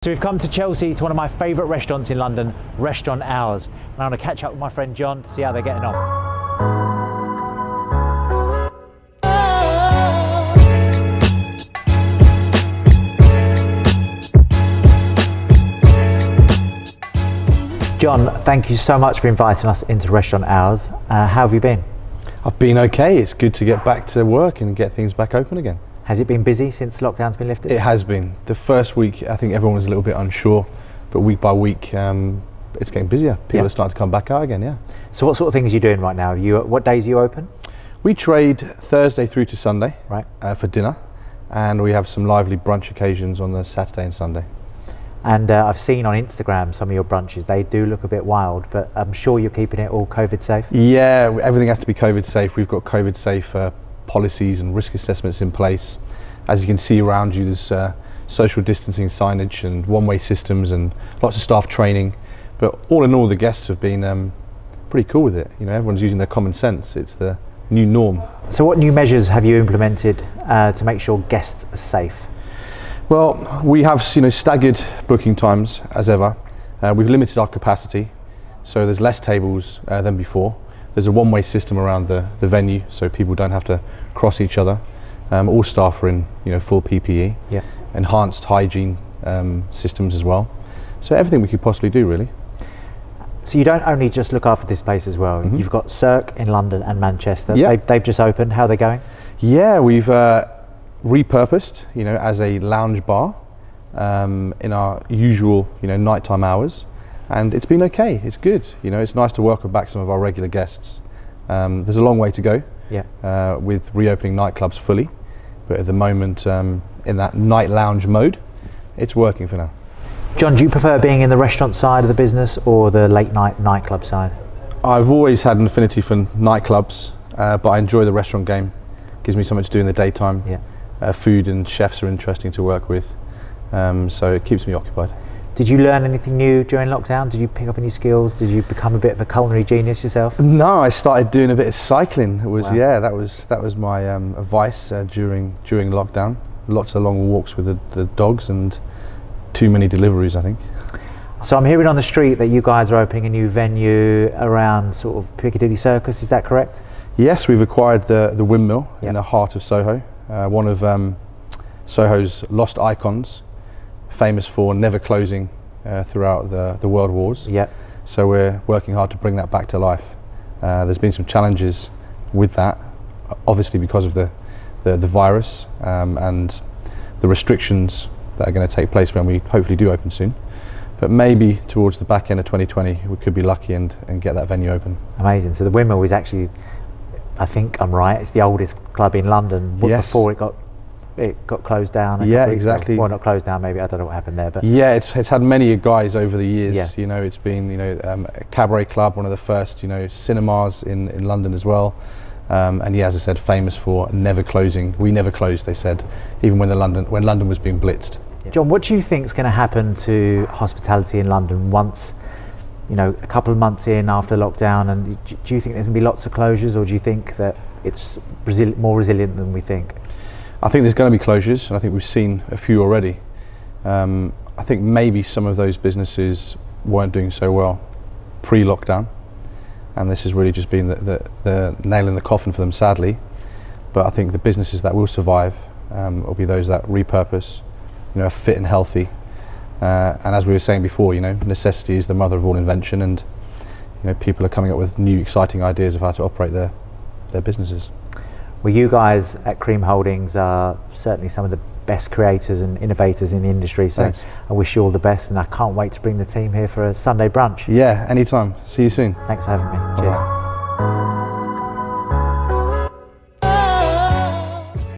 So we've come to Chelsea to one of my favourite restaurants in London, Restaurant Hours. And I'm going to catch up with my friend John to see how they're getting on. John, thank you so much for inviting us into Restaurant Hours. How have you been? I've been okay. It's good to get back to work and get things back open again. Has it been busy since lockdown's been lifted? It has been. The first week, I think everyone was a little bit unsure, but week by week, it's getting busier. People are starting to come back out again, yeah. So what sort of things are you doing right now? What days are you open? We trade Thursday through to Sunday Right. For dinner, and we have some lively brunch occasions on the Saturday and Sunday. And I've seen on Instagram some of your brunches. They do look a bit wild, but I'm sure you're keeping it all COVID safe? Yeah, everything has to be COVID safe. We've got COVID safe policies and risk assessments in place. As you can see around you, there's social distancing signage and one-way systems and lots of staff training. But all in all, the guests have been pretty cool with it. You know, everyone's using their common sense. It's the new norm. So what new measures have you implemented to make sure guests are safe? Well, we have staggered booking times as ever. We've limited our capacity, so there's less tables than before. There's a one-way system around the venue, so people don't have to cross each other. All staff are in full PPE. Yeah. Enhanced hygiene systems as well. So everything we could possibly do, really. So you don't only just look after this place as well. Mm-hmm. You've got Cirque in London and Manchester. Yeah. They've just opened. How are they going? Yeah, we've repurposed, as a lounge bar in our usual, nighttime hours, and it's been okay. It's good. It's nice to welcome back some of our regular guests. There's a long way to go. Yeah. With reopening nightclubs fully, but at the moment, in that night lounge mode, it's working for now. John, do you prefer being in the restaurant side of the business or the late night nightclub side? I've always had an affinity for nightclubs, but I enjoy the restaurant game. Gives me something to do in the daytime. Yeah. Food and chefs are interesting to work with, so it keeps me occupied. Did you learn anything new during lockdown? Did you pick up any skills? Did you become a bit of a culinary genius yourself? No, I started doing a bit of cycling. It was Wow. that was my advice during lockdown. Lots of long walks with the dogs and too many deliveries, I think. So I'm hearing on the street that you guys are opening a new venue around sort of Piccadilly Circus. Is that correct? Yes, we've acquired the windmill Yep. in the heart of Soho, one of Soho's lost icons, famous for never closing throughout the world wars. Yeah. So we're working hard to bring that back to life. There's been some challenges with that, obviously because of the virus and the restrictions that are going to take place when we hopefully do open soon. But maybe towards the back end of 2020 we could be lucky and get that venue open. Amazing. So the windmill is actually, I think I'm right, it's the oldest club in London. Yes. Before it got closed down. Yeah, exactly. Well, not closed down, maybe. I don't know what happened there, but yeah, it's had many guys over the years. Yeah. It's been a cabaret club, one of the first cinemas in London as well. And yeah, as I said, famous for never closing. We never closed, they said, even when London was being blitzed. John, what do you think is going to happen to hospitality in London once, a couple of months in after lockdown? And do you think there's going to be lots of closures, or do you think that it's more resilient than we think? I think there's going to be closures, and I think we've seen a few already. I think maybe some of those businesses weren't doing so well pre-lockdown, and this has really just been the nail in the coffin for them, sadly. But I think the businesses that will survive will be those that repurpose, are fit and healthy. And as we were saying before, necessity is the mother of all invention, and people are coming up with new, exciting ideas of how to operate their businesses. Well, you guys at Cream Holdings are certainly some of the best creators and innovators in the industry, so Thanks. I wish you all the best, and I can't wait to bring the team here for a Sunday brunch. Yeah, anytime. See you soon. Thanks for having me. Cheers.